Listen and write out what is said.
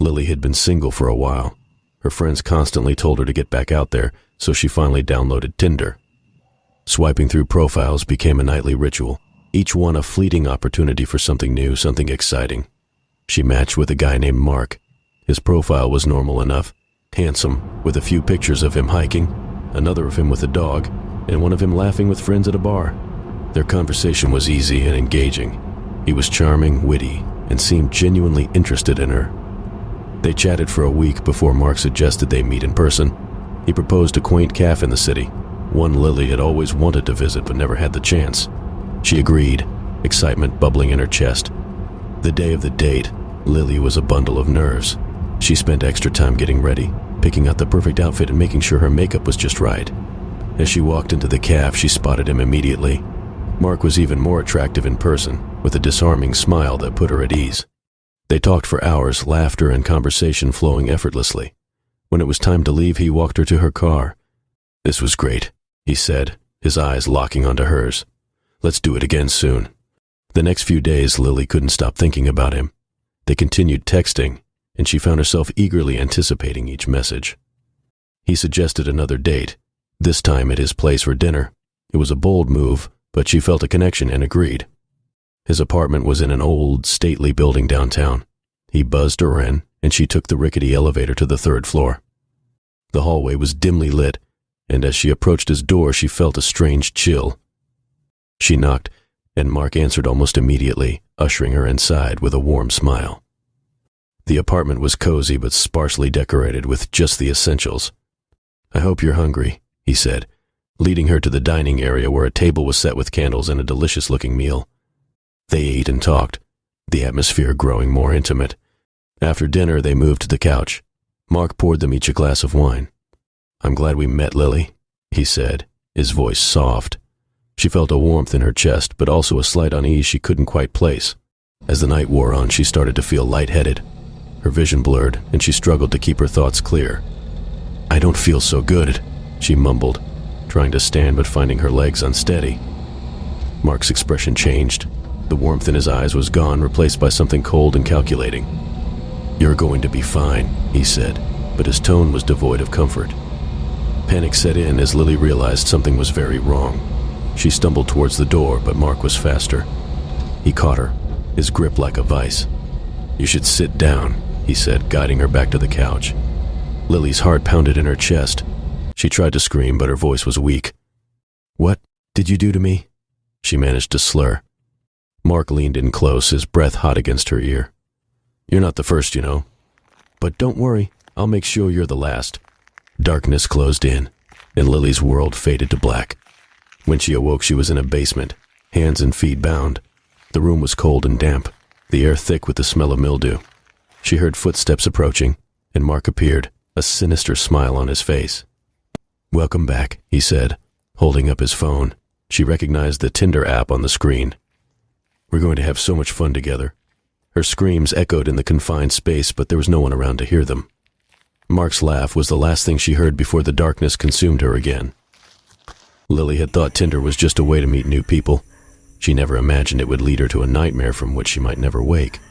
Lily had been single for a while. Her friends constantly told her to get back out there, so she finally downloaded Tinder. Swiping through profiles became a nightly ritual, each one a fleeting opportunity for something new, something exciting. She matched with a guy named Mark. His profile was normal enough, handsome, with a few pictures of him hiking, another of him with a dog, and one of him laughing with friends at a bar. Their conversation was easy and engaging. He was charming, witty, and seemed genuinely interested in her. They chatted for a week before Mark suggested they meet in person. He proposed a quaint cafe in the city, one Lily had always wanted to visit but never had the chance. She agreed, excitement bubbling in her chest. The day of the date, Lily was a bundle of nerves. She spent extra time getting ready, picking out the perfect outfit and making sure her makeup was just right. As she walked into the cafe, she spotted him immediately. Mark was even more attractive in person, with a disarming smile that put her at ease. They talked for hours, laughter and conversation flowing effortlessly. When it was time to leave, he walked her to her car. "This was great," he said, his eyes locking onto hers. "Let's do it again soon." The next few days, Lily couldn't stop thinking about him. They continued texting, and she found herself eagerly anticipating each message. He suggested another date, this time at his place for dinner. It was a bold move, but she felt a connection and agreed. His apartment was in an old, stately building downtown. He buzzed her in, and she took the rickety elevator to the 3rd floor. The hallway was dimly lit, and as she approached his door, she felt a strange chill. She knocked, and Mark answered almost immediately, ushering her inside with a warm smile. The apartment was cozy but sparsely decorated with just the essentials. "I hope you're hungry," he said, leading her to the dining area where a table was set with candles and a delicious-looking meal. They ate and talked, the atmosphere growing more intimate. After dinner, they moved to the couch. Mark poured them each a glass of wine. "I'm glad we met, Lily," he said, his voice soft. She felt a warmth in her chest, but also a slight unease she couldn't quite place. As the night wore on, she started to feel lightheaded. Her vision blurred, and she struggled to keep her thoughts clear. "I don't feel so good," she mumbled, trying to stand but finding her legs unsteady. Mark's expression changed. The warmth in his eyes was gone, replaced by something cold and calculating. "You're going to be fine," he said, but his tone was devoid of comfort. Panic set in as Lily realized something was very wrong. She stumbled towards the door, but Mark was faster. He caught her, his grip like a vice. "You should sit down," he said, guiding her back to the couch. Lily's heart pounded in her chest. She tried to scream, but her voice was weak. "What did you do to me?" she managed to slur. Mark leaned in close, his breath hot against her ear. "You're not the first, you know. But don't worry, I'll make sure you're the last." Darkness closed in, and Lily's world faded to black. When she awoke, she was in a basement, hands and feet bound. The room was cold and damp, the air thick with the smell of mildew. She heard footsteps approaching, and Mark appeared, a sinister smile on his face. "Welcome back," he said, holding up his phone. She recognized the Tinder app on the screen. "We're going to have so much fun together." Her screams echoed in the confined space, but there was no one around to hear them. Mark's laugh was the last thing she heard before the darkness consumed her again. Lily had thought Tinder was just a way to meet new people. She never imagined it would lead her to a nightmare from which she might never wake.